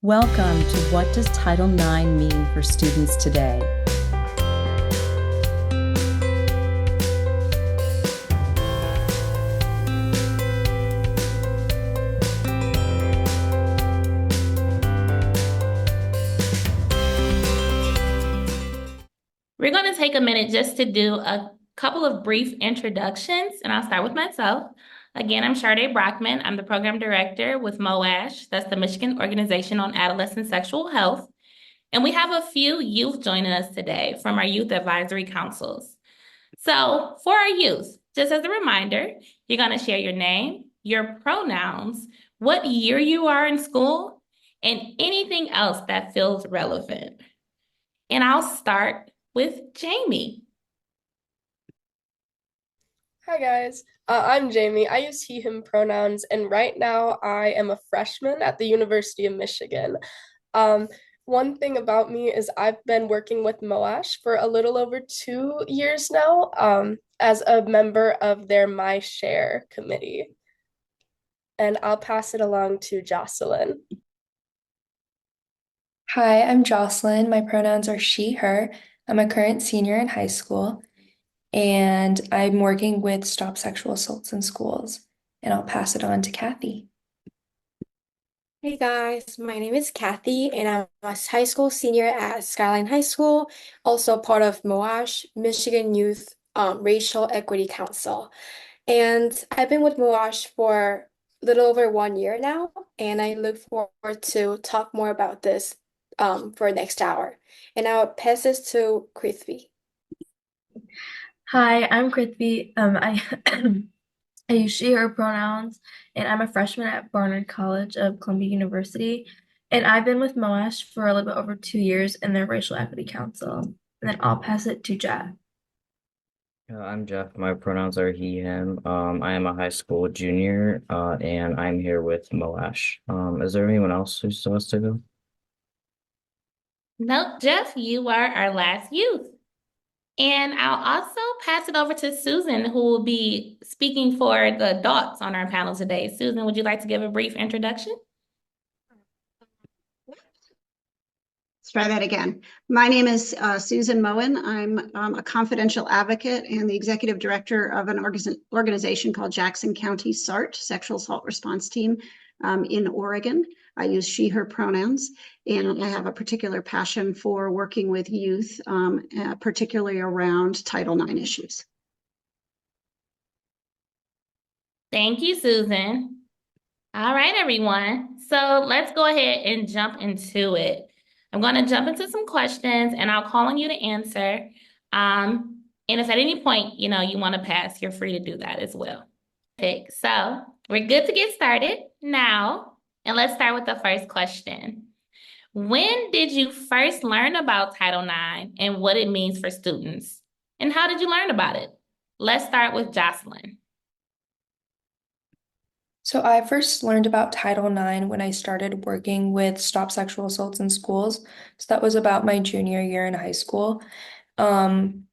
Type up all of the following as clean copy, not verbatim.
Welcome to What Does Title IX Mean for Students Today? We're going to take a minute just to do a couple of brief introductions, and I'll start with myself. Again, I'm Sharday Brockman. I'm the program director with MOASH, that's the Michigan Organization on Adolescent Sexual Health. And we have a few youth joining us today from our youth advisory councils. So for our youth, just as a reminder, you're going to share your name, your pronouns, what year you are in school, and anything else that feels relevant. And I'll start with Jamie. Hi guys, I'm Jamie. I use he, him pronouns, and right now I am a freshman at the University of Michigan. Um, One thing about me is I've been working with MOASH for a little over 2 years now, as a member of their My Share committee. And I'll pass it along to Jocelyn. Hi, I'm Jocelyn. My pronouns are she, her. I'm a current senior in high school, and I'm working with Stop Sexual Assaults in Schools. And I'll pass it on to Kathy. Hey guys, my name is Kathy, and I'm a high school senior at Skyline High School, also part of MOASH, Michigan Youth Racial Equity Council. And I've been with MOASH for a little over 1 year now, and I look forward to talk more about this for next hour. And I'll pass this to Krithvi. Hi, I'm Krithvi. I use she, her pronouns, and I'm a freshman at Barnard College of Columbia University. And I've been with MOASH for a little bit over 2 years in their Racial Equity Council. And then I'll pass it to Jeff. I'm Jeff. My pronouns are he, him. I am a high school junior, and I'm here with MOASH. Is there anyone else who still has to go? Nope, Jeff, you are our last youth. And I'll also pass it over to Susan, who will be speaking for the adults on our panel today. Susan, would you like to give a brief introduction? Let's try that again. My name is Susan Moen. I'm a confidential advocate and the executive director of an organization called Jackson County SART, Sexual Assault Response Team, in Oregon. I use she, her pronouns, and I have a particular passion for working with youth, particularly around Title IX issues. Thank you, Susan. All right, everyone. So let's go ahead and jump into it. I'm going to jump into some questions and I'll call on you to answer. And if at any point, you want to pass, you're free to do that as well. Okay, so we're good to get started now. And let's start with the first question. When did you first learn about Title IX and what it means for students? And how did you learn about it? Let's start with Jocelyn. So I first learned about Title IX when I started working with Stop Sexual Assaults in Schools. So that was about my junior year in high school. And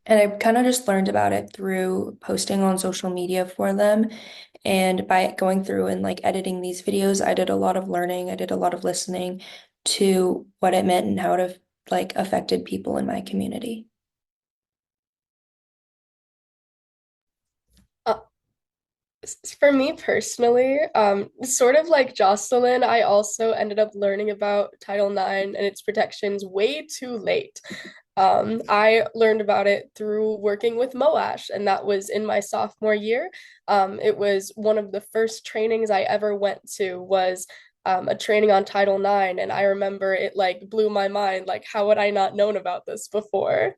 I kind of just learned about it through posting on social media for them. And by going through and editing these videos, I did a lot of learning. I did a lot of listening to what it meant and how it affected people in my community. For me personally, sort of like Jocelyn, I also ended up learning about Title IX and its protections way too late. I learned about it through working with MOASH, and that was in my sophomore year. It was one of the first trainings I ever went to was a training on Title IX, and I remember it blew my mind. How would I not known about this before?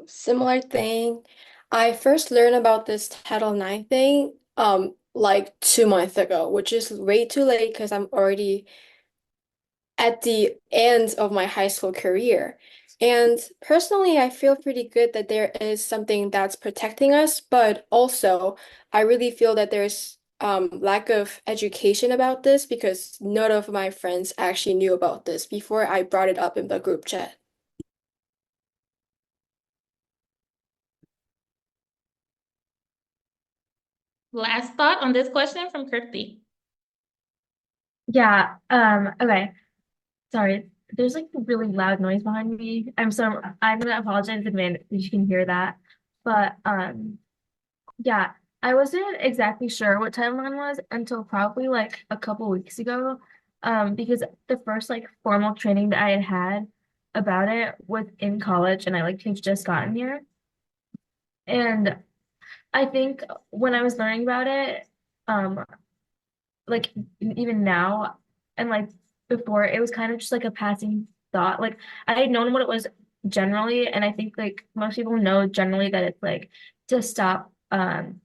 Similar thing. I first learned about this Title IX thing like 2 months ago, which is way too late because I'm already at the end of my high school career. And personally, I feel pretty good that there is something that's protecting us, but also I really feel that there's lack of education about this because none of my friends actually knew about this before I brought it up in the group chat. Last thought on this question from Kirti. Yeah, okay. Sorry, there's like a really loud noise behind me. I'm gonna apologize in advance if you can hear that. But yeah, I wasn't exactly sure what Title IX was until probably like a couple weeks ago. Because the first like formal training that I had had about it was in college and I like had just gotten here. And I think when I was learning about it, um, like even now and like before, it was kind of just like a passing thought. Like I had known what it was generally, and I think like most people know generally that it's like to stop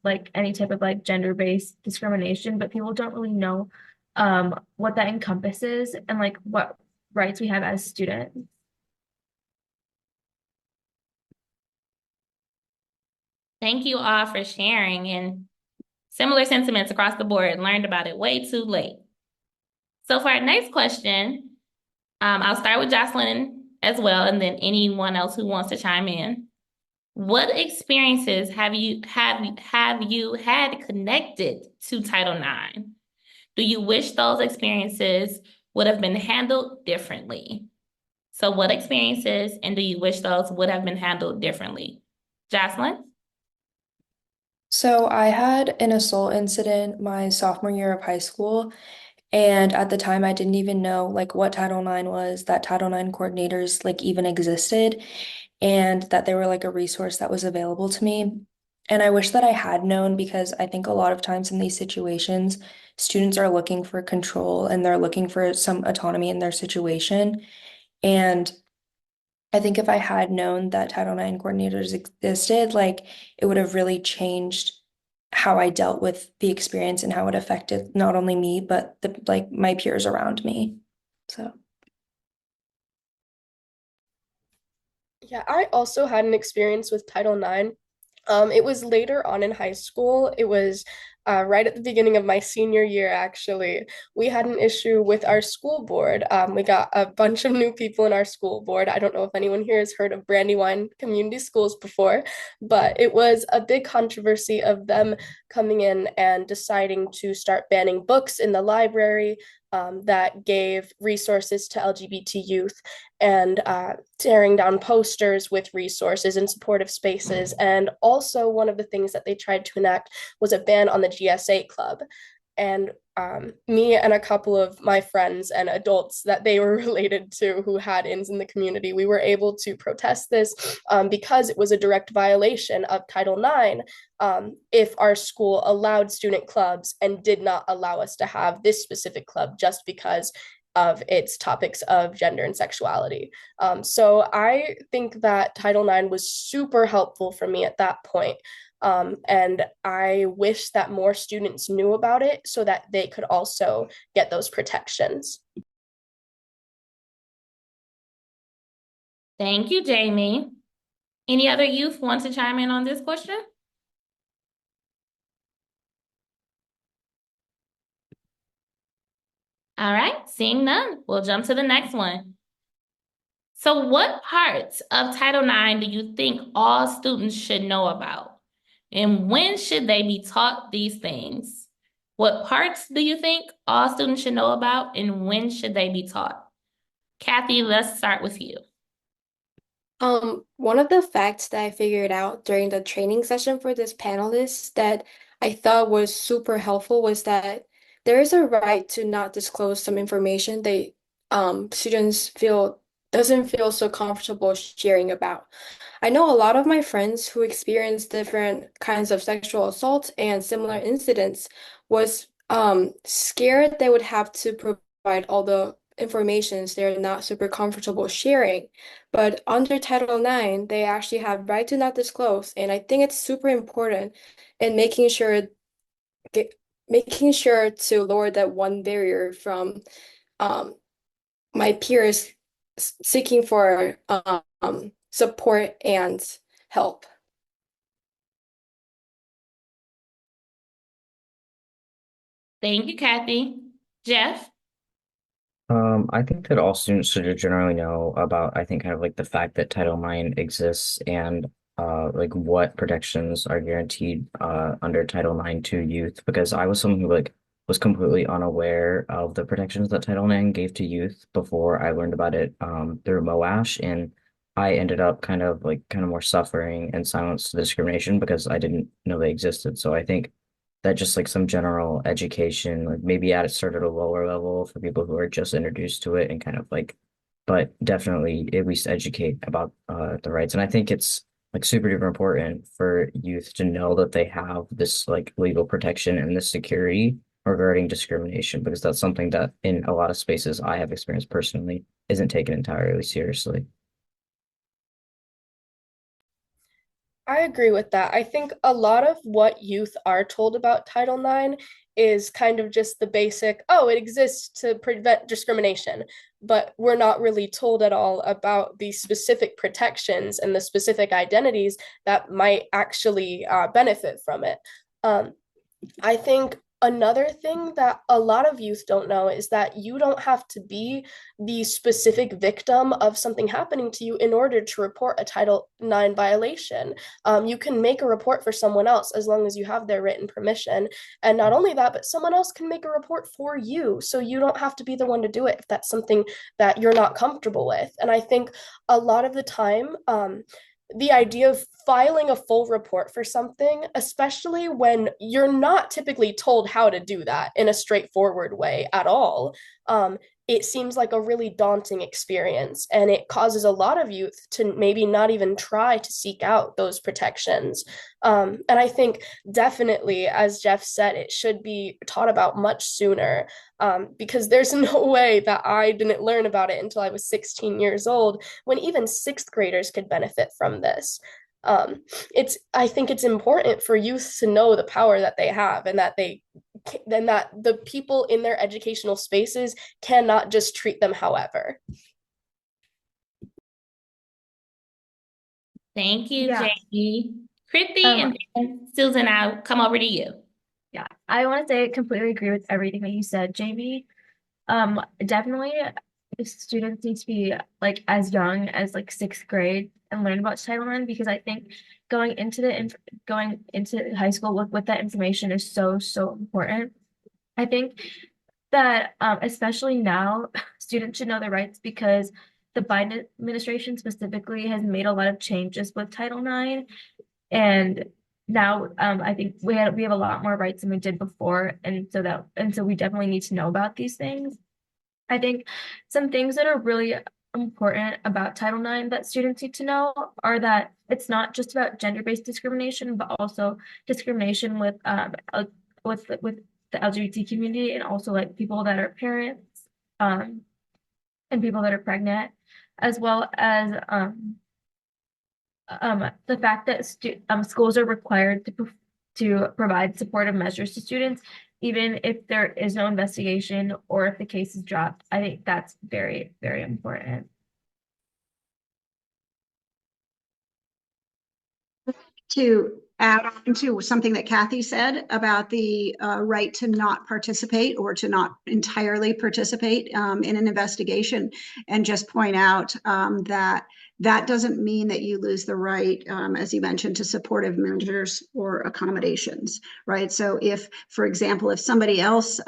like any type of like gender-based discrimination, but people don't really know what that encompasses and like what rights we have as students. Thank you all for sharing, and similar sentiments across the board. Learned about it way too late. So for our next question, I'll start with Jocelyn as well, and then anyone else who wants to chime in. What experiences have you had connected to Title IX? Do you wish those experiences would have been handled differently? So what experiences, and do you wish those would have been handled differently? Jocelyn? So I had an assault incident my sophomore year of high school, and at the time I didn't even know like what Title IX was, that Title IX coordinators like even existed, and that they were like a resource that was available to me. And I wish that I had known because I think a lot of times in these situations, students are looking for control and they're looking for some autonomy in their situation. And I think if I had known that Title IX coordinators existed, like it would have really changed how I dealt with the experience and how it affected not only me, but the like my peers around me. So Yeah, I also had an experience with Title IX. It was later on in high school. It was right at the beginning of my senior year, actually. We had an issue with our school board. We got a bunch of new people in our school board. I don't know if anyone here has heard of Brandywine Community Schools before, but it was a big controversy of them coming in and deciding to start banning books in the library. That gave resources to LGBT youth and tearing down posters with resources and supportive spaces. And also, one of the things that they tried to enact was a ban on the GSA Club. And me and a couple of my friends and adults that they were related to who had ins in the community, we were able to protest this because it was a direct violation of Title IX if our school allowed student clubs and did not allow us to have this specific club just because of its topics of gender and sexuality. So I think that Title IX was super helpful for me at that point. And I wish that more students knew about it so that they could also get those protections. Thank you, Jamie. Any other youth want to chime in on this question? All right, seeing none, we'll jump to the next one. So what parts of Title IX do you think all students should know about? And when should they be taught these things? What parts do you think all students should know about, and when should they be taught? Kathy, let's start with you. One of the facts that I figured out during the training session for this panelist that I thought was super helpful was that there is a right to not disclose some information they students feel doesn't feel so comfortable sharing about. I know a lot of my friends who experienced different kinds of sexual assault and similar incidents was scared they would have to provide all the informations they're not super comfortable sharing. But under Title IX, they actually have right to not disclose, and I think it's super important in making sure to lower that one barrier from um, my peers seeking for support and help. Thank you, Kathy. Jeff? I think that all students should generally know about, I think, kind of like the fact that Title IX exists and like what protections are guaranteed under Title IX to youth, because I was someone who like was completely unaware of the protections that Title IX gave to youth before I learned about it through MOASH, and I ended up kind of more suffering and silence to discrimination because I didn't know they existed. So I think that just like some general education, like maybe at it start at a lower level for people who are just introduced to it and kind of like, but definitely at least educate about the rights. And I think it's like super duper important for youth to know that they have this like legal protection and this security regarding discrimination, because that's something that in a lot of spaces I have experienced personally isn't taken entirely seriously. I agree with that. I think a lot of what youth are told about Title IX is kind of just the basic, oh, it exists to prevent discrimination, but we're not really told at all about the specific protections and the specific identities that might actually benefit from it. Um, I think another thing that a lot of youth don't know is that you don't have to be the specific victim of something happening to you in order to report a Title IX violation. You can make a report for someone else as long as you have their written permission. And not only that, but someone else can make a report for you. So you don't have to be the one to do it if that's something that you're not comfortable with. And I think a lot of the time, the idea of filing a full report for something, especially when you're not typically told how to do that in a straightforward way at all, it seems like a really daunting experience. And it causes a lot of youth to maybe not even try to seek out those protections. And I think definitely, as Jeff said, it should be taught about much sooner, because there's no way that I didn't learn about it until I was 16 years old, when even sixth graders could benefit from this. I think it's important for youth to know the power that they have, and that the people in their educational spaces cannot just treat them however. Thank you, Yeah. Jamie. Kriti, and then Susan, I'll come over to you. Yeah, I want to say I completely agree with everything that you said, Jamie. Definitely students need to be like as young as like sixth grade and learn about Title IX, because I think going into high school with that information is so important. I think that especially now, students should know their rights, because the Biden administration specifically has made a lot of changes with Title IX, and now I think we have a lot more rights than we did before, and so we definitely need to know about these things. I think some things that are really important about Title IX that students need to know are that it's not just about gender-based discrimination, but also discrimination with the LGBT community, and also like people that are parents, and people that are pregnant, as well as the fact that schools are required to provide supportive measures to students, even if there is no investigation or if the case is dropped. I think that's very, very important. To add on to something that Kathy said about the right to not participate or to not entirely participate in an investigation, and just point out that doesn't mean that you lose the right, as you mentioned, to supportive measures or accommodations, right? So if, for example, if somebody else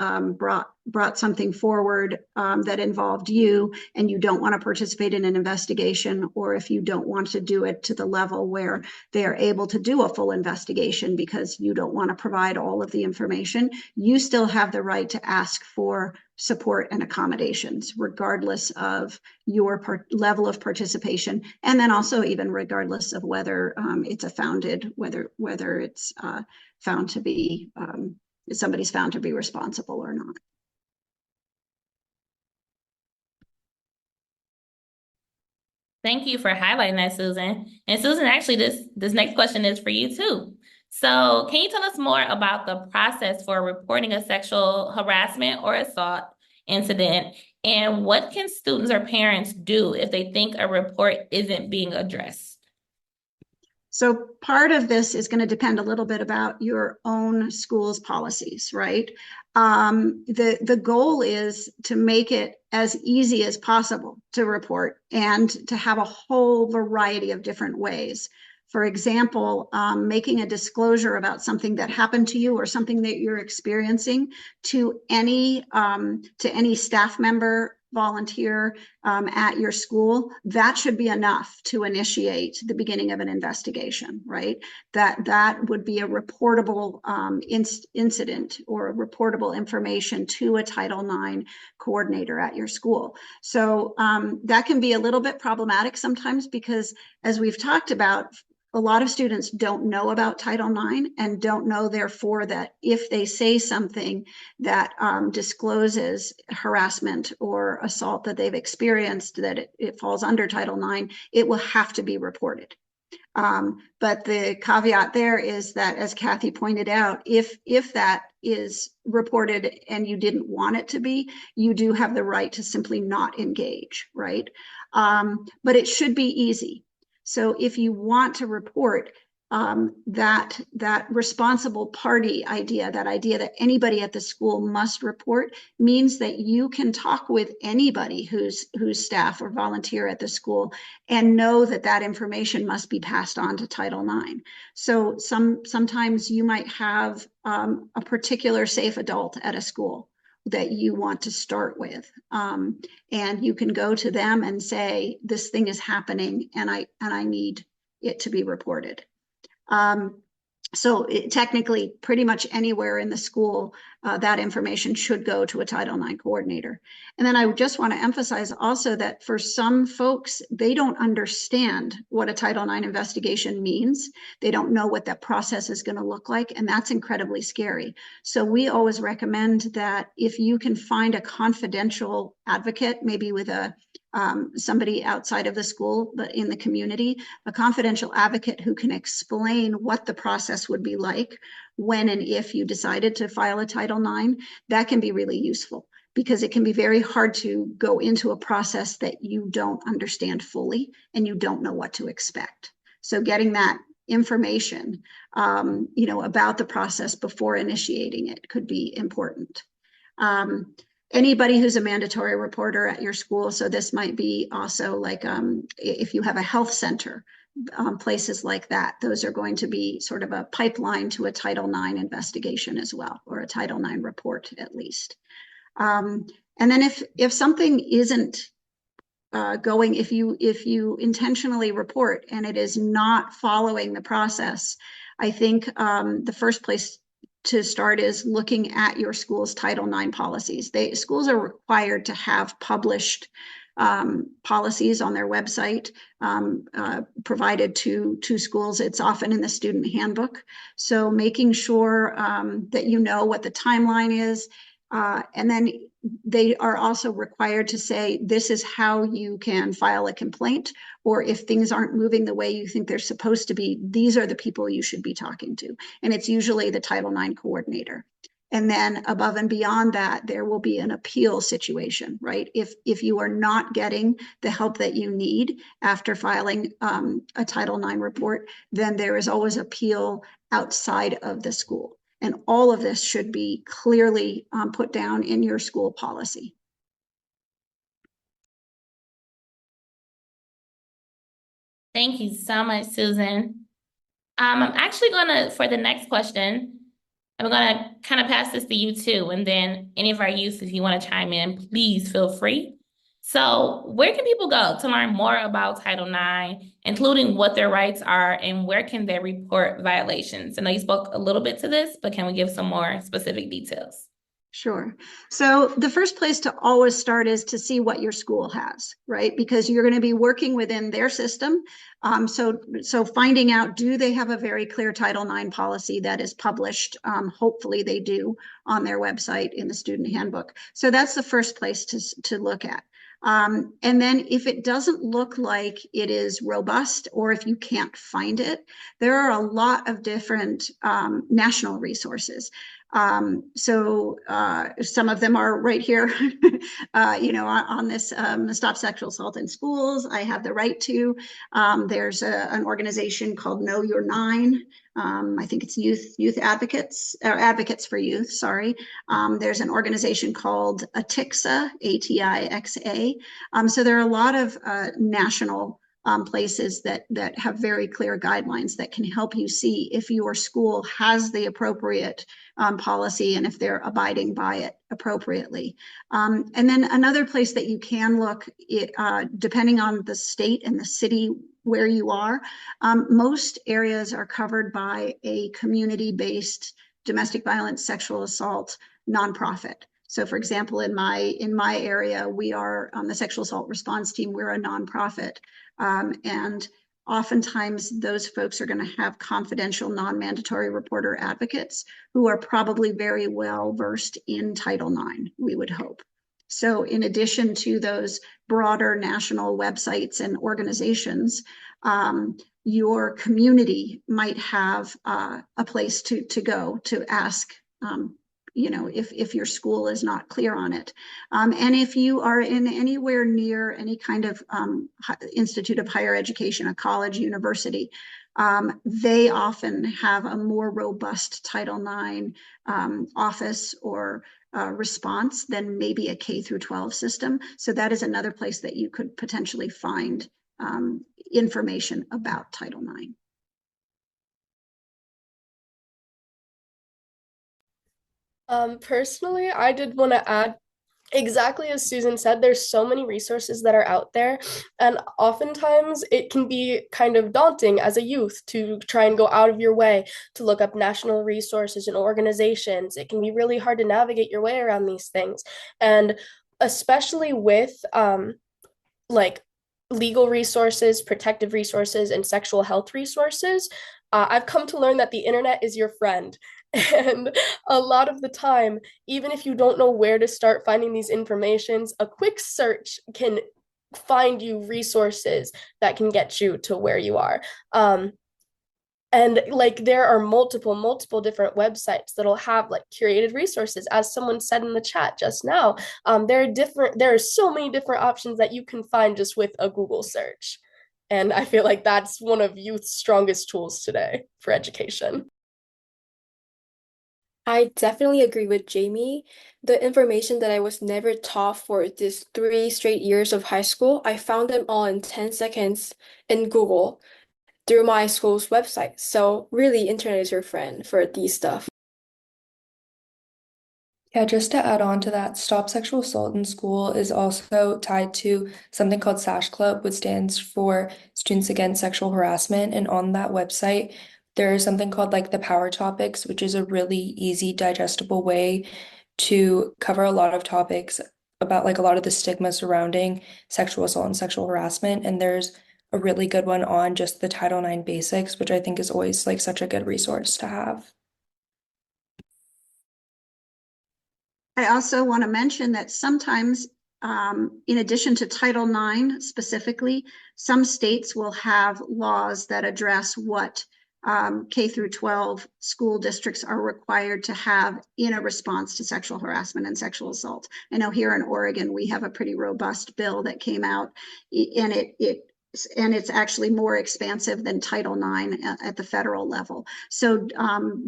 brought something forward that involved you, and you don't want to participate in an investigation, or if you don't want to do it to the level where they are able to do a full investigation because you don't want to provide all of the information, you still have the right to ask for support and accommodations, regardless of your level of participation, and then also even regardless of whether it's whether it's found to be somebody's found to be responsible or not. Thank you for highlighting that, Susan. And Susan, actually, this next question is for you too. So can you tell us more about the process for reporting a sexual harassment or assault incident, and what can students or parents do if they think a report isn't being addressed? So part of this is going to depend a little bit about your own school's policies, right? The goal is to make it as easy as possible to report, and to have a whole variety of different ways For example, making a disclosure about something that happened to you or something that you're experiencing to any staff member, volunteer at your school, that should be enough to initiate the beginning of an investigation, right? That would be a reportable incident or a reportable information to a Title IX coordinator at your school. So that can be a little bit problematic sometimes because, as we've talked about, a lot of students don't know about Title IX and don't know, therefore, that if they say something that discloses harassment or assault that they've experienced, that it falls under Title IX, it will have to be reported. But the caveat there is that, as Kathy pointed out, if that is reported and you didn't want it to be, you do have the right to simply not engage, right? But it should be easy. So if you want to report that responsible party idea, that idea that anybody at the school must report, means that you can talk with anybody who's staff or volunteer at the school and know that that information must be passed on to Title IX. So sometimes you might have a particular safe adult at a school that you want to start with, and you can go to them and say, this thing is happening and I need it to be reported. So technically, pretty much anywhere in the school, that information should go to a Title IX coordinator. And then I just want to emphasize also that for some folks, they don't understand what a Title IX investigation means. They don't know what that process is going to look like, and that's incredibly scary. So we always recommend that if you can find a confidential advocate, maybe with somebody outside of the school, but in the community, a confidential advocate who can explain what the process would be like when and if you decided to file a Title IX, that can be really useful, because it can be very hard to go into a process that you don't understand fully and you don't know what to expect. So getting that information, about the process before initiating it could be important. Anybody who's a mandatory reporter at your school, so this might be also like if you have a health center, places like that, those are going to be sort of a pipeline to a Title IX investigation as well, or a Title IX report at least. And then if something isn't going, if you intentionally report and it is not following the process, I think the first place to start is looking at your school's Title IX policies. Schools are required to have published policies on their website provided to schools. It's often in the student handbook. So making sure that you know what the timeline is, and then they are also required to say, this is how you can file a complaint, or if things aren't moving the way you think they're supposed to be, these are the people you should be talking to. And it's usually the Title IX coordinator. And then above and beyond that, there will be an appeal situation, right? If you are not getting the help that you need after filing a Title IX report, then there is always appeal outside of the school. And all of this should be clearly put down in your school policy. Thank you so much, Susan. I'm actually gonna, for the next question, I'm gonna kind of pass this to you too, and then any of our youth, if you want to chime in, please feel free. So where can people go to learn more about Title IX, including what their rights are, and where can they report violations? I know you spoke a little bit to this, but can we give some more specific details? Sure. So the first place to always start is to see what your school has, right? Because you're going to be working within their system. So finding out, do they have a very clear Title IX policy that is published? Hopefully they do, on their website in the student handbook. So that's the first place to look at. And then if it doesn't look like it is robust, or if you can't find it, there are a lot of different national resources. So some of them are right here, on this Stop Sexual Assault in Schools. I have the right to. There's an organization called Know Your Nine. I think it's youth advocates, advocates for youth. Sorry. There's an organization called ATIXA, ATIXA. So there are a lot of national places that have very clear guidelines that can help you see if your school has the appropriate policy and if they're abiding by it appropriately. And then another place that you can look, depending on the state and the city where you are, most areas are covered by a community-based domestic violence, sexual assault nonprofit. So for example, in my area, we are on the sexual assault response team, we're a nonprofit. And oftentimes those folks are going to have confidential, non-mandatory reporter advocates who are probably very well versed in Title IX, we would hope. So in addition to those broader national websites and organizations, your community might have a place to go to ask, if your school is not clear on it. And if you are in anywhere near any kind of institute of higher education, a college, university, they often have a more robust Title IX office or response than maybe a K through 12 system. So that is another place that you could potentially find information about Title IX. Personally, I did want to add, exactly as Susan said, there's so many resources that are out there, and oftentimes it can be kind of daunting as a youth to try and go out of your way to look up national resources and organizations. It can be really hard to navigate your way around these things, and especially with like legal resources, protective resources, and sexual health resources, I've come to learn that the internet is your friend. And a lot of the time, even if you don't know where to start finding these informations, a quick search can find you resources that can get you to where you are. And like there are multiple different websites that'll have like curated resources, as someone said in the chat just now. There are so many different options that you can find just with a Google search. And I feel like that's one of youth's strongest tools today for education. I definitely agree with Jamie. The information that I was never taught for this 3 straight years of high school, I found them all in 10 seconds in Google through my school's website. So really, internet is your friend for these stuff. Yeah, just to add on to that, Stop Sexual Assault in School is also tied to something called SASH Club, which stands for Students Against Sexual Harassment. And on that website, there is something called like the Power Topics, which is a really easy, digestible way to cover a lot of topics about like a lot of the stigma surrounding sexual assault and sexual harassment. And there's a really good one on just the Title IX basics, which I think is always like such a good resource to have. I also want to mention that sometimes, in addition to Title IX specifically, some states will have laws that address what K through 12 school districts are required to have in a response to sexual harassment and sexual assault. I know here in Oregon, we have a pretty robust bill that came out, and it's actually more expansive than Title IX at the federal level. So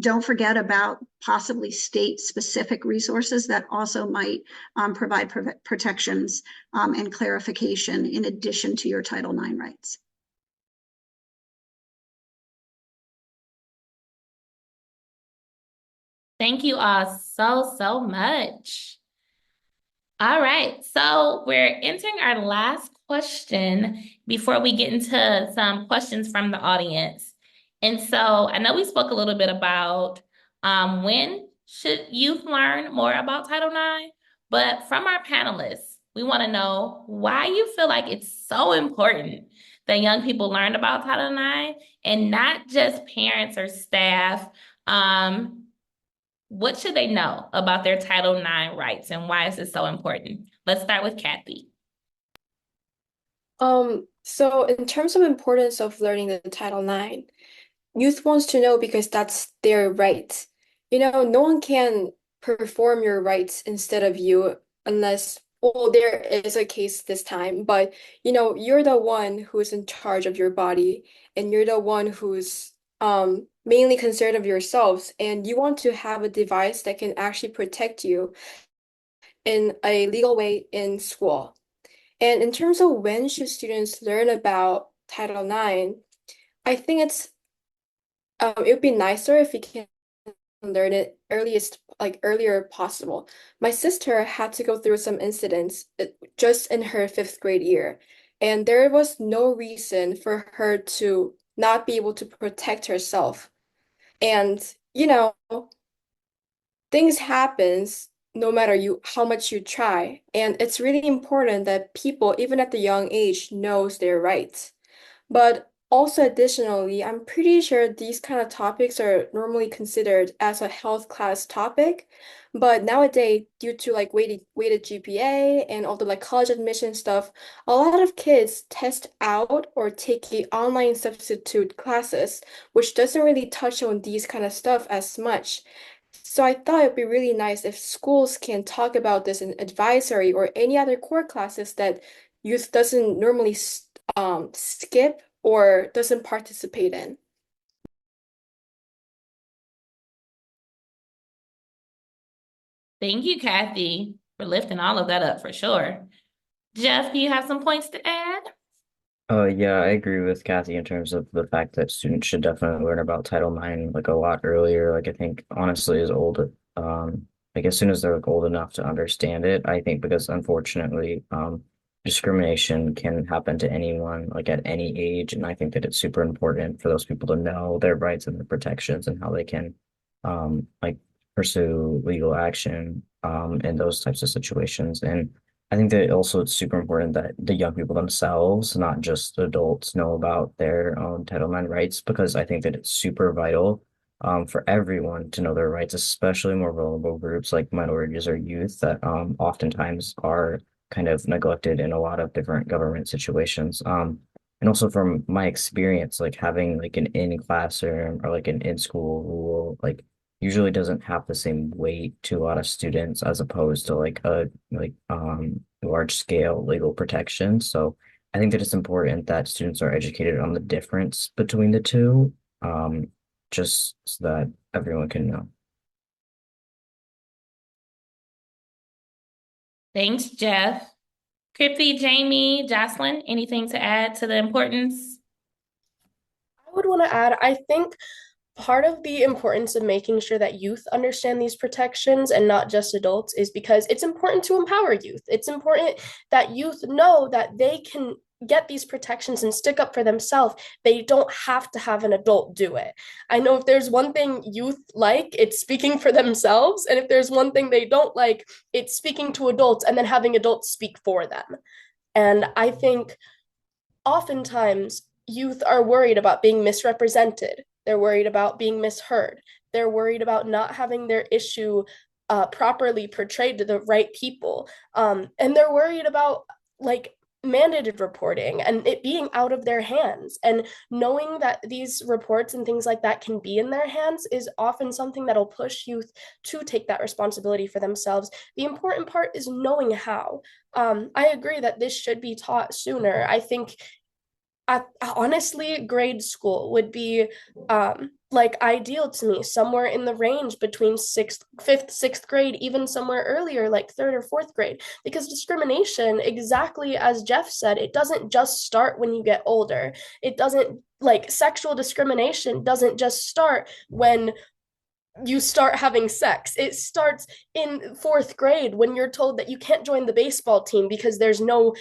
don't forget about possibly state-specific resources that also might provide protections and clarification in addition to your Title IX rights. Thank you all so much. All right, so we're entering our last question before we get into some questions from the audience. And so I know we spoke a little bit about when should youth learn more about Title IX, but from our panelists, we want to know why you feel like it's so important that young people learn about Title IX and not just parents or staff. What should they know about their Title IX rights and why is it so important? Let's start with Kathy. So in terms of importance of learning the Title IX, youth wants to know because that's their right. No one can perform your rights instead of you unless, well, there is a case this time, but you're the one who's in charge of your body and you're the one who's mainly concerned of yourselves, and you want to have a device that can actually protect you in a legal way in school. And in terms of when should students learn about Title IX, I think it would be nicer if we can learn it earlier possible. My sister had to go through some incidents just in her fifth grade year, and there was no reason for her to not be able to protect herself. And things happens no matter how much you try, and it's really important that people, even at the young age, knows their rights. But also additionally, I'm pretty sure these kind of topics are normally considered as a health class topic. But nowadays, due to like weighted GPA and all the like college admission stuff, a lot of kids test out or take a online substitute classes, which doesn't really touch on these kind of stuff as much. So I thought it'd be really nice if schools can talk about this in advisory or any other core classes that youth doesn't normally skip or doesn't participate in. Thank you, Kathy, for lifting all of that up for sure. Jeff, do you have some points to add? Yeah, I agree with Kathy in terms of the fact that students should definitely learn about Title IX like a lot earlier. Like I think honestly as old like as soon as they're like old enough to understand it, I think because unfortunately discrimination can happen to anyone like at any age. And I think that it's super important for those people to know their rights and their protections and how they can like pursue legal action in those types of situations. And I think that also it's super important that the young people themselves, not just adults, know about their own Title IX rights because I think that it's super vital for everyone to know their rights, especially more vulnerable groups like minorities or youth that oftentimes are kind of neglected in a lot of different government situations. And also from my experience, like having like an in classroom or like an in school rule, like usually doesn't have the same weight to a lot of students as opposed to like a large scale legal protection. So I think that it's important that students are educated on the difference between the two, just so that everyone can know. Thanks, Jeff. Kripti, Jamie, Jocelyn, anything to add to the importance? I would want to add, I think part of the importance of making sure that youth understand these protections and not just adults is because it's important to empower youth. It's important that youth know that they can get these protections and stick up for themselves. They don't have to have an adult do it. I know if there's one thing youth like, it's speaking for themselves. And if there's one thing they don't like, it's speaking to adults and then having adults speak for them. And I think oftentimes youth are worried about being misrepresented. They're worried about being misheard. They're worried about not having their issue properly portrayed to the right people. And they're worried about like mandated reporting and it being out of their hands. And knowing that these reports and things like that can be in their hands is often something that'll push youth to take that responsibility for themselves. The important part is knowing how. I agree that this should be taught sooner. I think honestly, grade school would be like ideal to me, somewhere in the range between fifth, sixth grade, even somewhere earlier, like third or fourth grade. Because discrimination, exactly as Jeff said, it doesn't just start when you get older. It doesn't like sexual discrimination doesn't just start when you start having sex. It starts in fourth grade when you're told that you can't join the baseball team because there's no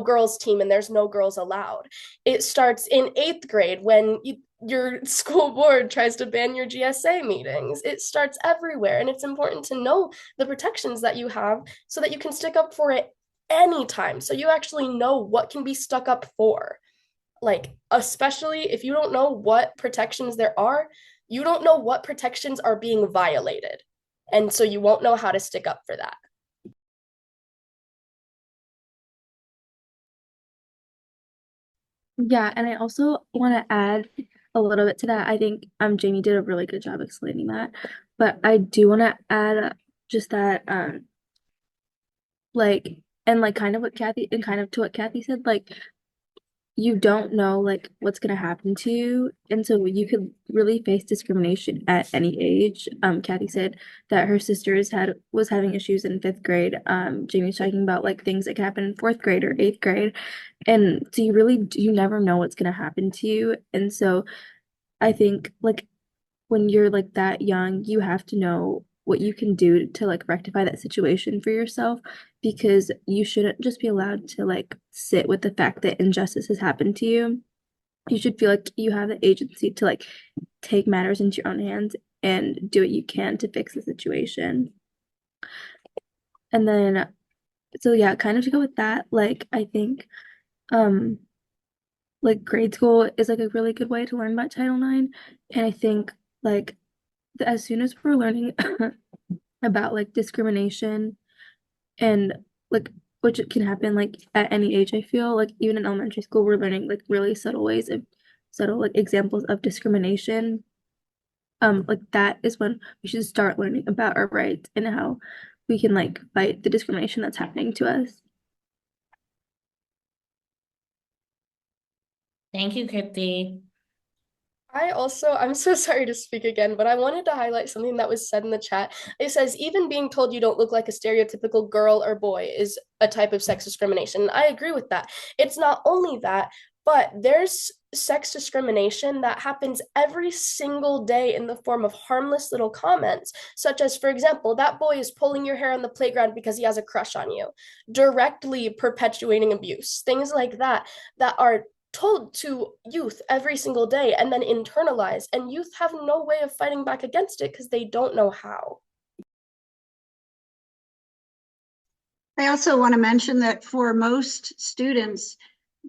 girls team and there's no girls allowed. It starts in eighth grade when your school board tries to ban your GSA meetings. It starts everywhere, and it's important to know the protections that you have so that you can stick up for it anytime. So you actually know what can be stuck up for. Like, especially if you don't know what protections there are, you don't know what protections are being violated. And so you won't know how to stick up for that. Yeah, and I also want to add a little bit to that. I think Jamie did a really good job explaining that, but I do want to add just that like and like kind of what Kathy and kind of to what Kathy said, like you don't know like what's gonna happen to you, and so you could really face discrimination at any age. Kathy said that her sisters was having issues in fifth grade. Jamie's talking about like things that can happen in fourth grade or eighth grade, and so you never know what's gonna happen to you, and so I think like when you're like that young, you have to know what you can do to like rectify that situation for yourself because you shouldn't just be allowed to like sit with the fact that injustice has happened to you. You should feel like you have the agency to like take matters into your own hands and do what you can to fix the situation. And then, so yeah, kind of to go with that, like I think um like grade school is like a really good way to learn about Title IX. And I think like as soon as we're learning about like discrimination and like which can happen like at any age, I feel like even in elementary school we're learning like really subtle like examples of discrimination. Like that is when we should start learning about our rights and how we can like fight the discrimination that's happening to us. Thank you, Kipti. I'm so sorry to speak again, but I wanted to highlight something that was said in the chat. It says, even being told you don't look like a stereotypical girl or boy is a type of sex discrimination. I agree with that. It's not only that, but there's sex discrimination that happens every single day in the form of harmless little comments, such as, for example, that boy is pulling your hair on the playground because he has a crush on you, directly perpetuating abuse, things like that, that are told to youth every single day and then internalized, and youth have no way of fighting back against it because they don't know how. I also want to mention that for most students,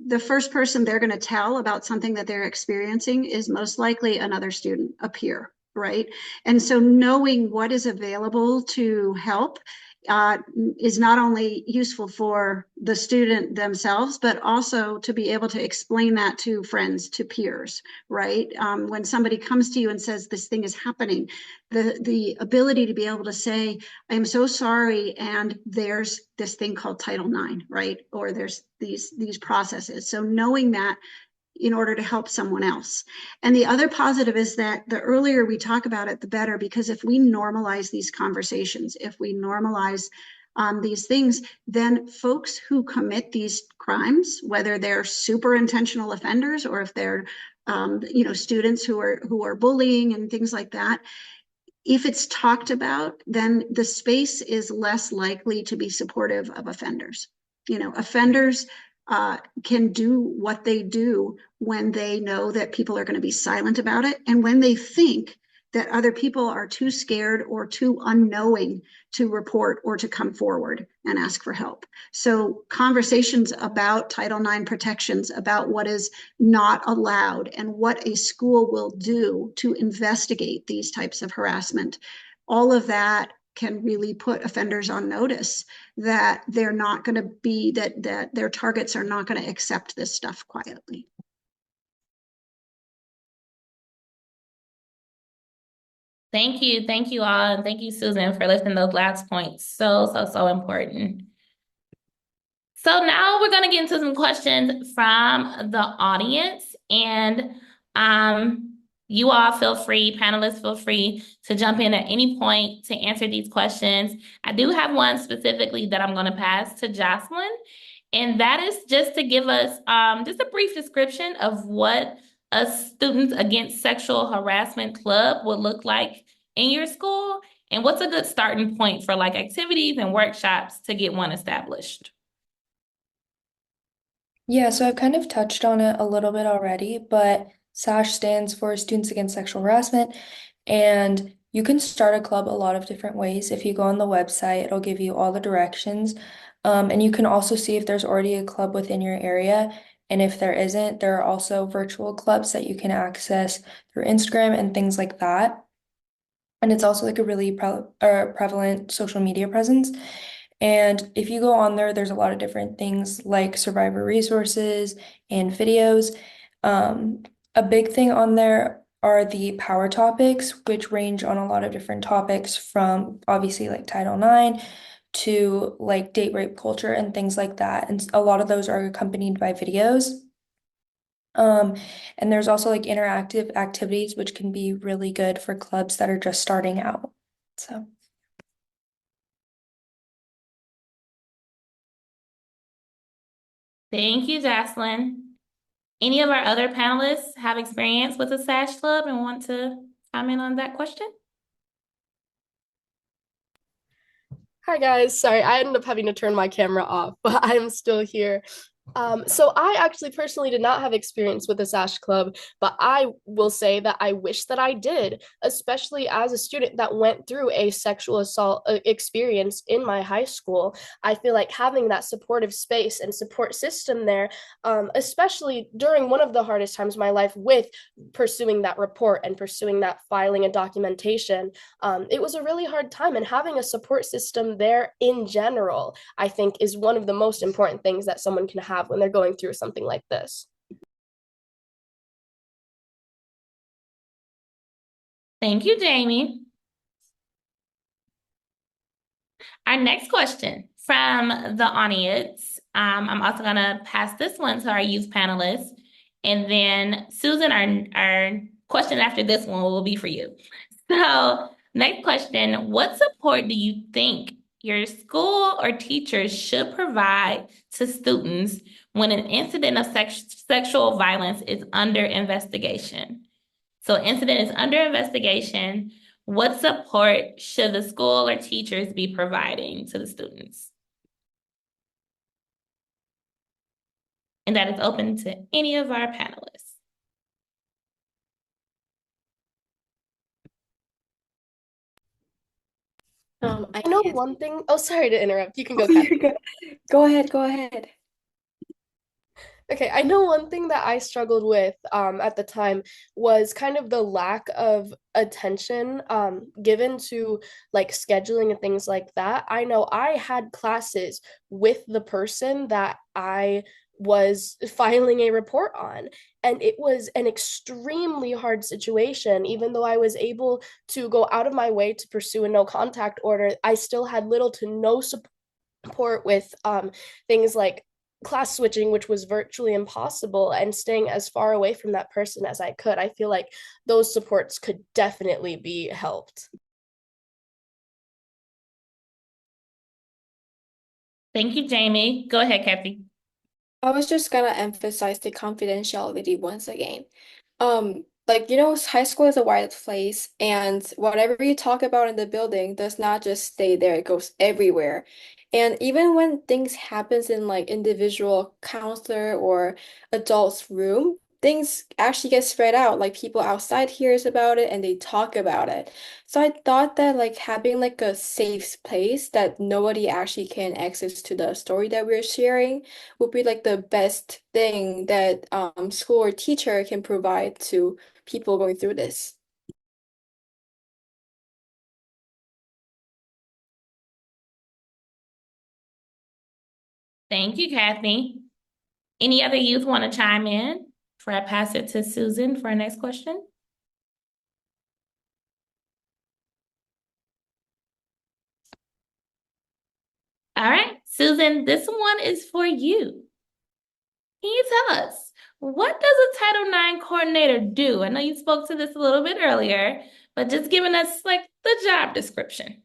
the first person they're going to tell about something that they're experiencing is most likely another student, a peer, right? And so knowing what is available to help is not only useful for the student themselves, but also to be able to explain that to friends, to peers, right? When somebody comes to you and says this thing is happening, the ability to be able to say, I'm so sorry, and there's this thing called Title IX, right? Or there's these processes. So knowing that in order to help someone else. And the other positive is that the earlier we talk about it, the better, because if we normalize these conversations, if we normalize these things, then folks who commit these crimes, whether they're super intentional offenders or if they're students who are bullying and things like that, if it's talked about, then the space is less likely to be supportive of offenders. Offenders can do what they do when they know that people are going to be silent about it, and when they think that other people are too scared or too unknowing to report or to come forward and ask for help. So conversations about Title IX protections, about what is not allowed and what a school will do to investigate these types of harassment, all of that can really put offenders on notice that they're not going to be, that their targets are not going to accept this stuff quietly. Thank you all, and thank you, Susan, for lifting those last points. So important. So now we're going to get into some questions from the audience, and you all feel free, panelists feel free to jump in at any point to answer these questions. I do have one specifically that I'm going to pass to Jocelyn, and that is just to give us just a brief description of what a Students Against Sexual Harassment club would look like in your school, and what's a good starting point for like activities and workshops to get one established. Yeah, so I've kind of touched on it a little bit already, but SASH stands for Students Against Sexual Harassment, and you can start a club a lot of different ways. If you go on the website, it'll give you all the directions, and you can also see if there's already a club within your area, and if there isn't, there are also virtual clubs that you can access through Instagram and things like that. And it's also like a really prevalent social media presence. And if you go on there, there's a lot of different things like survivor resources and videos. A big thing on there are the power topics, which range on a lot of different topics from obviously like Title IX to like date rape culture and things like that. And a lot of those are accompanied by videos. And there's also like interactive activities, which can be really good for clubs that are just starting out. So. Thank you, Jocelyn. Any of our other panelists have experience with a SASH club and want to comment on that question? Hi guys, sorry, I ended up having to turn my camera off, but I'm still here. So I actually personally did not have experience with the SASH club, but I will say that I wish that I did, especially as a student that went through a sexual assault experience in my high school. I feel like having that supportive space and support system there, especially during one of the hardest times of my life with pursuing that report and pursuing that filing and documentation, it was a really hard time, and having a support system there in general, I think, is one of the most important things that someone can have when they're going through something like this. Thank you, Jamie. Our next question from the audience. I'm also going to pass this one to our youth panelists. And then Susan, our question after this one will be for you. So next question, what support do you think your school or teachers should provide to students when an incident of sexual violence is under investigation? So incident is under investigation. What support should the school or teachers be providing to the students? And that is open to any of our panelists. I know one thing. Oh, sorry to interrupt. You can go, Oh, you're Kathy. good. Go ahead, go ahead. Okay, I know one thing that I struggled with at the time was kind of the lack of attention given to like scheduling and things like that. I know I had classes with the person that I was filing a report on, and it was an extremely hard situation. Even though I was able to go out of my way to pursue a no contact order, I still had little to no support with things like class switching, which was virtually impossible, and staying as far away from that person as I could. I feel like those supports could definitely be helped. Thank you, Jamie. Go ahead, Kathy. I was just gonna emphasize the confidentiality once again. Like, high school is a wild place, and whatever you talk about in the building does not just stay there, it goes everywhere. And even when things happens in like individual counselor or adults room, things actually get spread out. Like people outside hears about it and they talk about it. So I thought that like having like a safe place that nobody actually can access to the story that we're sharing would be like the best thing that school or teacher can provide to people going through this. Thank you, Kathy. Any other youth want to chime in before I pass it to Susan for our next question? All right, Susan, this one is for you. Can you tell us, what does a Title IX coordinator do? I know you spoke to this a little bit earlier, but just giving us like the job description.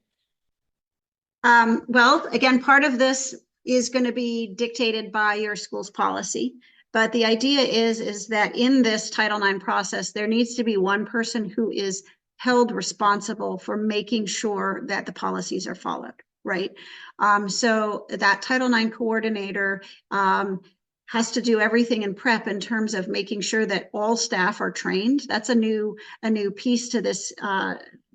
Well, again, part of this is going to be dictated by your school's policy. But the idea is that in this Title IX process, there needs to be one person who is held responsible for making sure that the policies are followed, right? So that Title IX coordinator has to do everything in prep in terms of making sure that all staff are trained. That's a new piece to this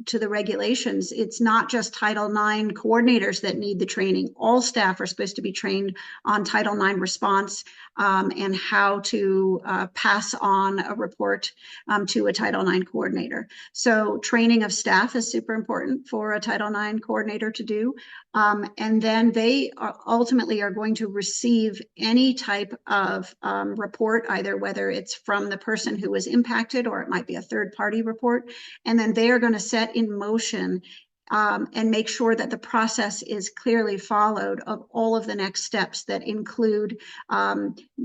to the regulations. It's not just Title IX coordinators that need the training. All staff are supposed to be trained on Title IX response and how to pass on a report to a Title IX coordinator. So training of staff is super important for a Title IX coordinator to do. And then they ultimately are going to receive any type of report, either whether it's from the person who was impacted or it might be a third party report. And then they are going to set in motion and make sure that the process is clearly followed of all of the next steps that include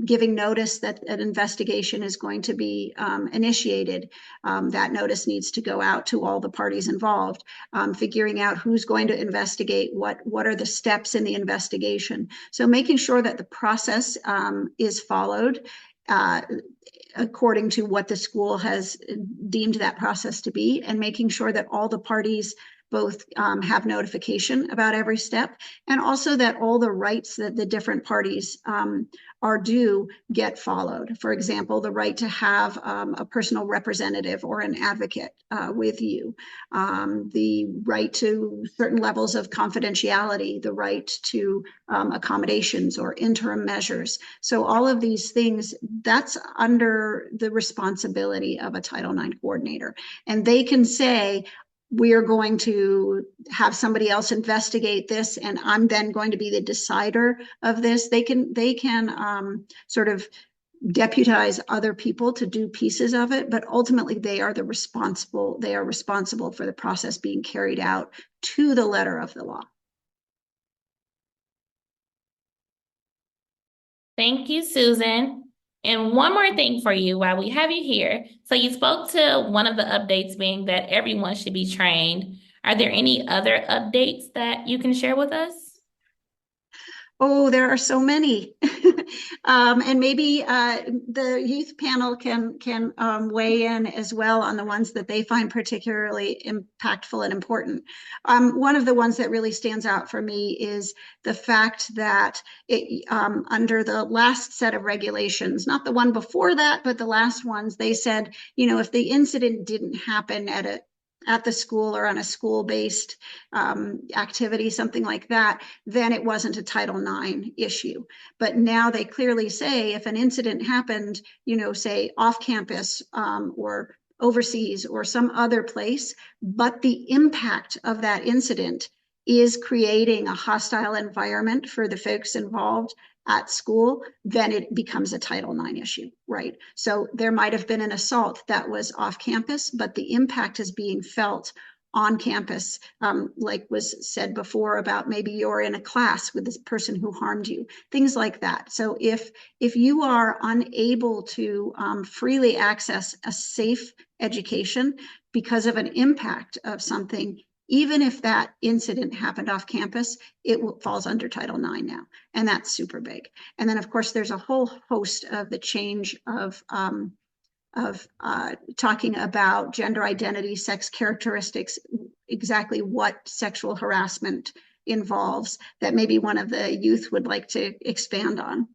giving notice that an investigation is going to be initiated. That notice needs to go out to all the parties involved, figuring out who's going to investigate, what are the steps in the investigation. So making sure that the process is followed according to what the school has deemed that process to be, and making sure that all the parties both have notification about every step, and also that all the rights that the different parties are due get followed. For example, the right to have a personal representative or an advocate with you, the right to certain levels of confidentiality, the right to accommodations or interim measures. So all of these things, that's under the responsibility of a Title IX coordinator. And they can say, we are going to have somebody else investigate this, and I'm then going to be the decider of this. They can sort of deputize other people to do pieces of it, but ultimately they are responsible for the process being carried out to the letter of the law. Thank you, Susan. And one more thing for you while we have you here. So you spoke to one of the updates being that everyone should be trained. Are there any other updates that you can share with us? Oh, there are so many. And maybe the youth panel can weigh in as well on the ones that they find particularly impactful and important. One of the ones that really stands out for me is the fact that under the last set of regulations, not the one before that, but the last ones, they said, if the incident didn't happen at the school or on a school-based activity, something like that, then it wasn't a Title IX issue. But now they clearly say if an incident happened, say off campus or overseas or some other place, but the impact of that incident is creating a hostile environment for the folks involved at school, then it becomes a Title IX issue, right? So there might have been an assault that was off campus, but the impact is being felt on campus, like was said before about maybe you're in a class with this person who harmed you, things like that. So if you are unable to freely access a safe education because of an impact of something, even if that incident happened off campus, it falls under Title IX now, and that's super big. And then, of course, there's a whole host of the change of talking about gender identity, sex characteristics, exactly what sexual harassment involves, that maybe one of the youth would like to expand on.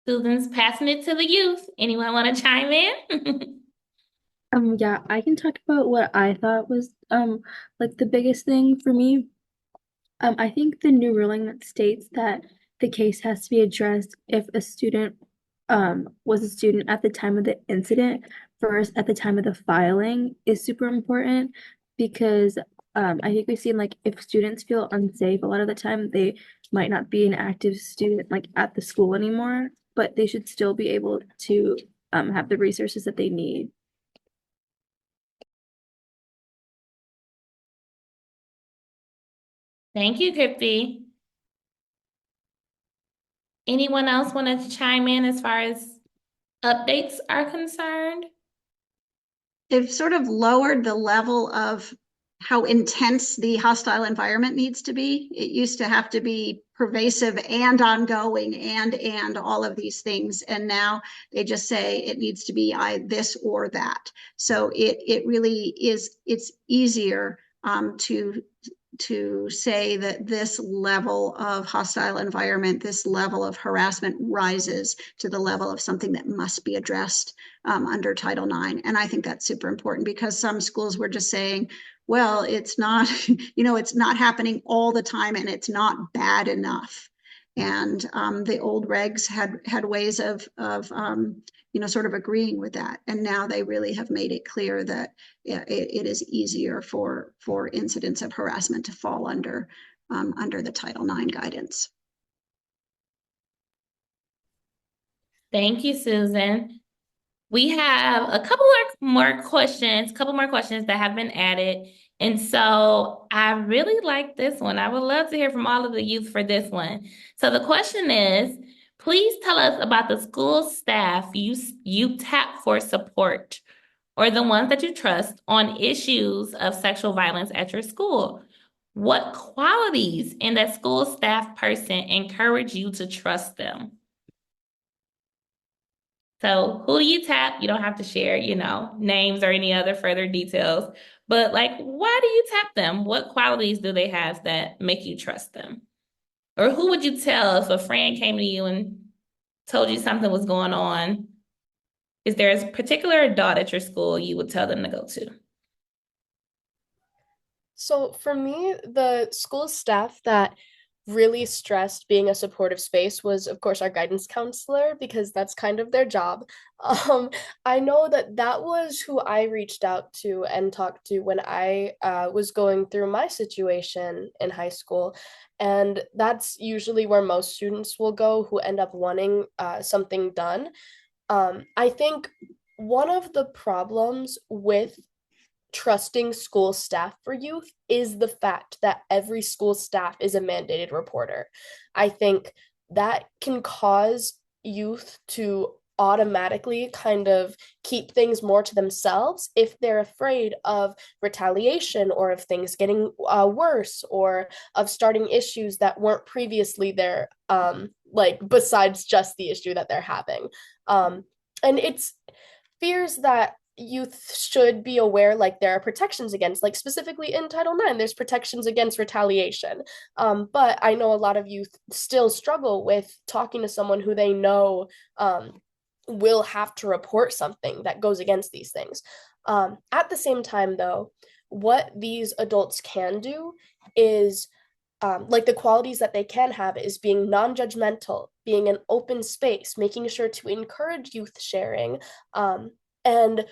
Susan's passing it to the youth. Anyone want to chime in? Yeah, I can talk about what I thought was like the biggest thing for me. I think the new ruling that states that the case has to be addressed if a student was a student at the time of the incident versus at the time of the filing is super important, because I think we've seen, like, if students feel unsafe, a lot of the time they might not be an active student like at the school anymore, but they should still be able to have the resources that they need. Thank you, Kripti. Anyone else wanted to chime in as far as updates are concerned? They've sort of lowered the level of how intense the hostile environment needs to be. It used to have to be pervasive and ongoing and all of these things. And now they just say it needs to be this or that. So it really is, it's easier to say that this level of hostile environment, this level of harassment rises to the level of something that must be addressed under Title IX. And I think that's super important, because some schools were just saying, well, it's not, it's not happening all the time and it's not bad enough. And the old regs had ways of sort of agreeing with that. And now they really have made it clear that it is easier for incidents of harassment to fall under the Title IX guidance. Thank you, Susan. We have a couple more questions that have been added. And so I really like this one. I would love to hear from all of the youth for this one. So the question is, please tell us about the school staff you tap for support or the ones that you trust on issues of sexual violence at your school. What qualities in that school staff person encourage you to trust them? So who do you tap? You don't have to share, names or any other further details, but like, why do you tap them? What qualities do they have that make you trust them? Or who would you tell if a friend came to you and told you something was going on? Is there a particular adult at your school you would tell them to go to? So for me, the school staff that really stressed being a supportive space was, of course, our guidance counselor, because that's kind of their job. I know that that was who I reached out to and talked to when I was going through my situation in high school. And that's usually where most students will go who end up wanting something done. I think one of the problems with trusting school staff for youth is the fact that every school staff is a mandated reporter. I think that can cause youth to automatically kind of keep things more to themselves if they're afraid of retaliation or of things getting worse or of starting issues that weren't previously there, like besides just the issue that they're having. And it's fears that youth should be aware, like there are protections against, like specifically in Title IX there's protections against retaliation, but I know a lot of youth still struggle with talking to someone who they know will have to report something that goes against these things. At the same time though, what these adults can do is like the qualities that they can have is being non-judgmental, being an open space, making sure to encourage youth sharing, and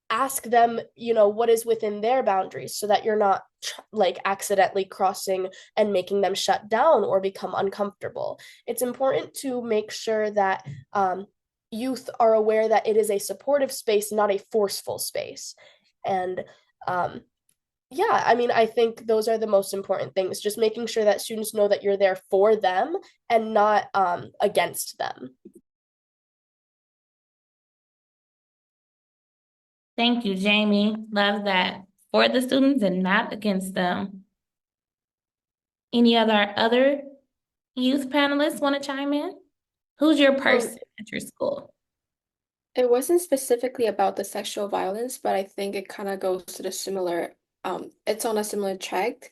ask them, what is within their boundaries so that you're not like accidentally crossing and making them shut down or become uncomfortable. It's important to make sure that youth are aware that it is a supportive space, not a forceful space. And yeah, I mean, I think those are the most important things, just making sure that students know that you're there for them and not against them. Thank you, Jamie. Love that. For the students and not against them. Any other youth panelists want to chime in? Who's your person at your school? It wasn't specifically about the sexual violence, but I think it kind of goes to the similar, it's on a similar track,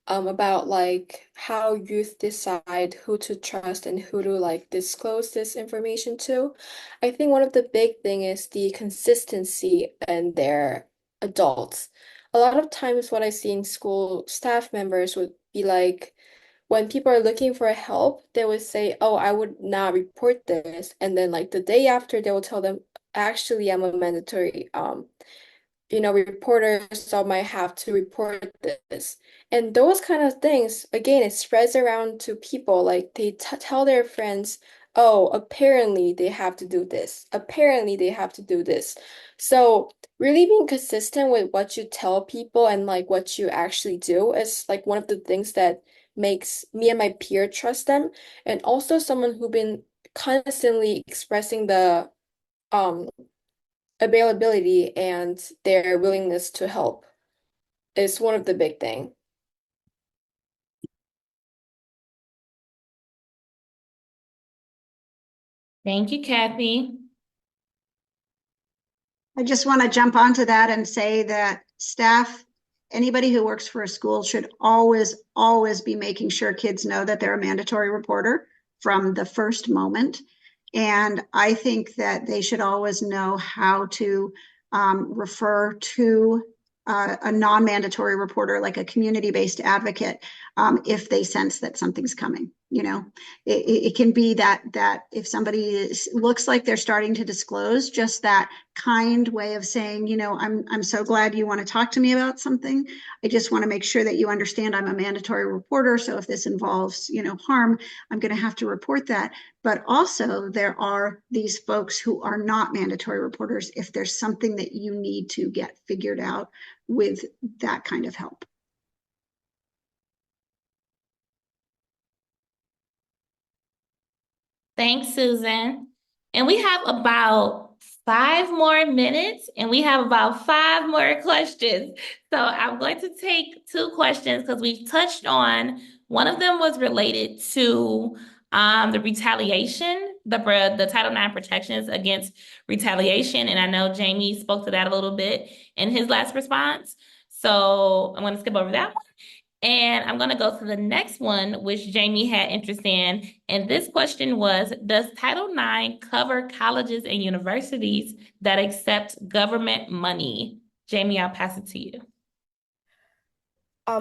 about like how youth decide who to trust and who to like disclose this information to. I think one of the big thing is the consistency in their adults. A lot of times what I see in school staff members would be like, when people are looking for help, they would say, "Oh, I would not report this." And then like the day after, they will tell them, "Actually, I'm a mandatory reporter, so I might have to report this." And those kind of things, again, it spreads around to people. Like they tell their friends, "Oh, apparently they have to do this. Apparently they have to do this." So really being consistent with what you tell people and like what you actually do is like one of the things that makes me and my peer trust them. And also someone who been constantly expressing the um availability and their willingness to help is one of the big thing. Thank you, Kathy. I just want to jump onto that and say that staff, anybody who works for a school should always, always be making sure kids know that they're a mandatory reporter from the first moment. And I think that they should always know how to refer to a non-mandatory reporter, like a community-based advocate, if they sense that something's coming. You know, it can be that if somebody looks like they're starting to disclose, just that kind way of saying, you know, I'm so glad you want to talk to me about something. I just want to make sure that you understand I'm a mandatory reporter. So if this involves, you know, harm, I'm going to have to report that. But also there are these folks who are not mandatory reporters if there's something that you need to get figured out with that kind of help. Thanks, Susan. And we have about 5 more minutes and we have about 5 more questions. So I'm going to take 2 questions because we've touched on, one of them was related to the retaliation, the Title IX protections against retaliation. And I know Jamie spoke to that a little bit in his last response. So I'm going to skip over that one. And I'm going to go to the next one, which Jamie had interest in. And this question was, does Title IX cover colleges and universities that accept government money? Jamie, I'll pass it to you.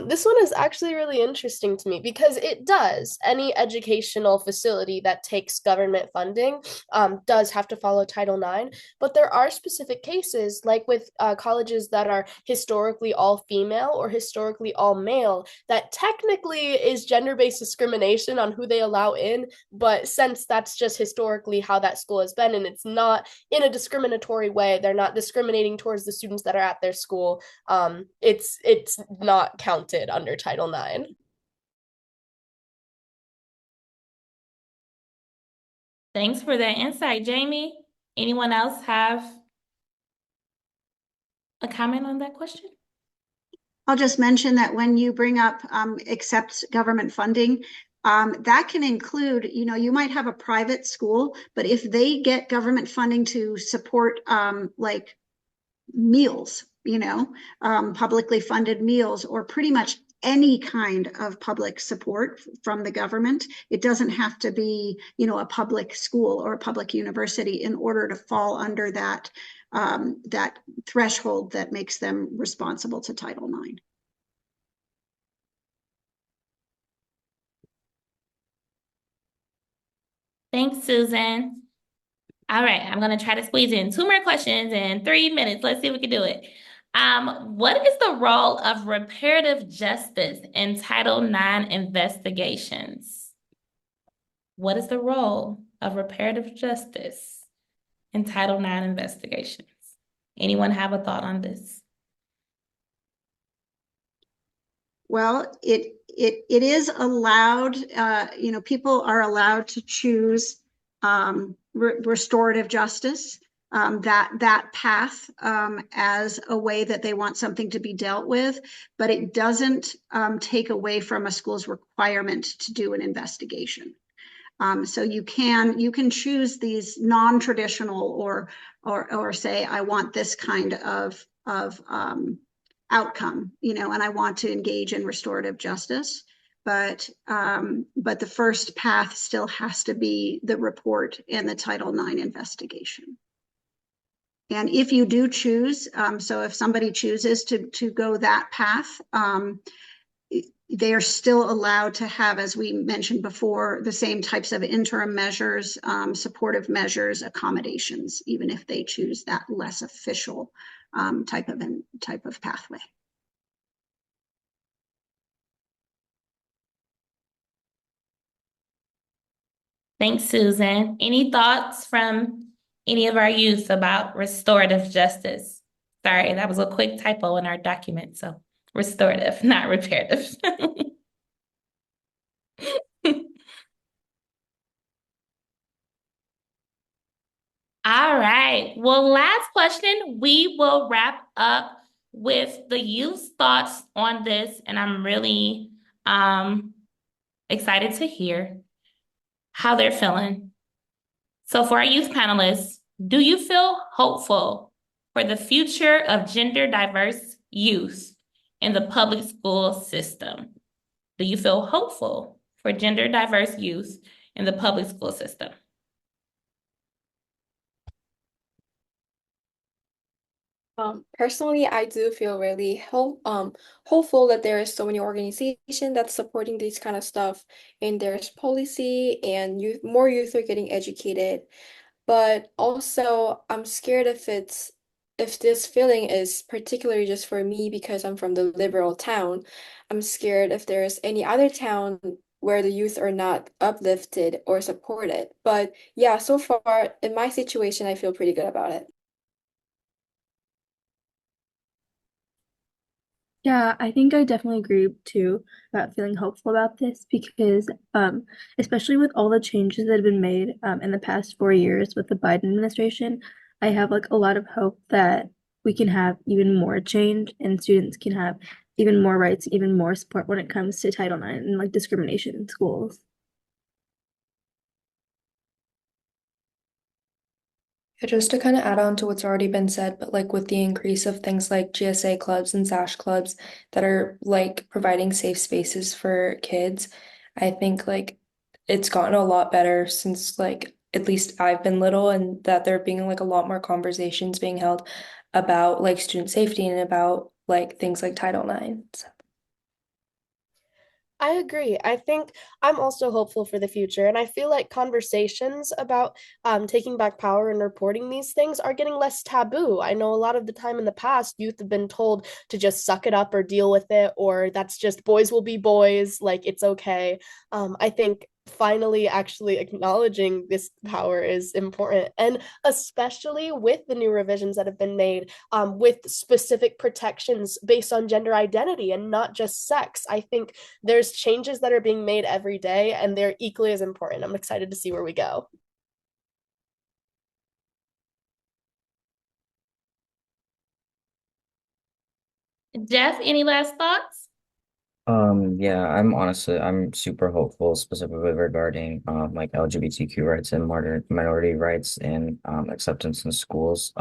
This one is actually really interesting to me because it does. Any educational facility that takes government funding does have to follow Title IX, but there are specific cases, like with colleges that are historically all female or historically all male, that technically is gender-based discrimination on who they allow in, but since that's just historically how that school has been, and it's not in a discriminatory way, they're not discriminating towards the students that are at their school, it's not counted under Title IX. Thanks for that insight, Jamie. Anyone else have a comment on that question? I'll just mention that when you bring up accept government funding, that can include, you know, you might have a private school, but if they get government funding to support like meals, you know, publicly funded meals, or pretty much any kind of public support from the government. It doesn't have to be, you know, a public school or a public university in order to fall under that that threshold that makes them responsible to Title IX. Thanks, Susan. All right, I'm going to try to squeeze in 2 more questions in 3 minutes. Let's see if we can do it. What is the role of reparative justice in Title IX investigations? What is the role of reparative justice in Title IX investigations? Anyone have a thought on this? Well, it is allowed, you know, people are allowed to choose restorative justice, that path as a way that they want something to be dealt with, but it doesn't take away from a school's requirement to do an investigation. So you can choose these non-traditional or say, I want this kind of outcome, you know, and I want to engage in restorative justice. But the first path still has to be the report and the Title IX investigation. And if you do choose, so if somebody chooses to go that path, they are still allowed to have, as we mentioned before, the same types of interim measures, supportive measures, accommodations, even if they choose that less official type of pathway. Thanks, Susan. Any thoughts from any of our youth about restorative justice? Sorry, that was a quick typo in our document. So restorative, not reparative. All right. Well, last question. We will wrap up with the youth's thoughts on this, and I'm really excited to hear how they're feeling. So for our youth panelists, do you feel hopeful for the future of gender diverse youth in the public school system? Do you feel hopeful for gender diverse youth in the public school system? Personally, I do feel really hopeful that there is so many organizations that's supporting these kind of stuff, and there's policy and more youth are getting educated. But also, I'm scared if this feeling is particularly just for me because I'm from the liberal town. I'm scared if there's any other town where the youth are not uplifted or supported. But yeah, so far in my situation, I feel pretty good about it. Yeah, I think I definitely agree too about feeling hopeful about this because especially with all the changes that have been made in the past 4 years with the Biden administration, I have like a lot of hope that we can have even more change and students can have even more rights, even more support when it comes to Title IX and like discrimination in schools. Just to kind of add on to what's already been said, but like with the increase of things like GSA clubs and SASH clubs that are like providing safe spaces for kids, I think like it's gotten a lot better since like at least I've been little and that there being like a lot more conversations being held about like student safety and about like things like Title IX. So. I agree. I think I'm also hopeful for the future, and I feel like conversations about taking back power and reporting these things are getting less taboo. I know a lot of the time in the past, youth have been told to just suck it up or deal with it, or that's just boys will be boys, like it's okay. I think finally actually acknowledging this power is important, and especially with the new revisions that have been made with specific protections based on gender identity and not just sex. I think there's changes that are being made every day and they're equally as important. I'm excited to see where we go. Jeff, any last thoughts? Yeah, I'm super hopeful, specifically regarding like LGBTQ rights and minority rights and acceptance in schools.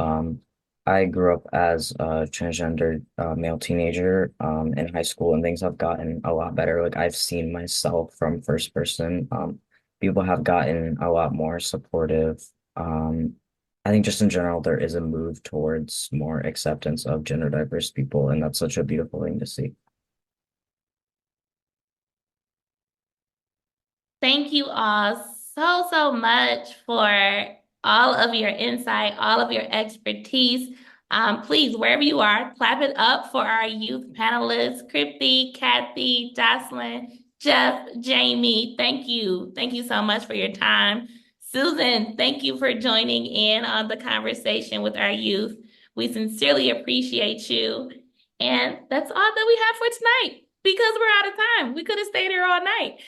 I grew up as a transgender male teenager in high school, and things have gotten a lot better. Like I've seen myself from first person. People have gotten a lot more supportive. I think just in general, there is a move towards more acceptance of gender diverse people, and that's such a beautiful thing to see. Thank you all so much for all of your insight, all of your expertise. Please, wherever you are, clap it up for our youth panelists, Kripti, Kathy, Jocelyn, Jeff, Jamie. Thank you. Thank you so much for your time. Susan, thank you for joining in on the conversation with our youth. We sincerely appreciate you. And that's all that we have for tonight because we're out of time. We could have stayed here all night.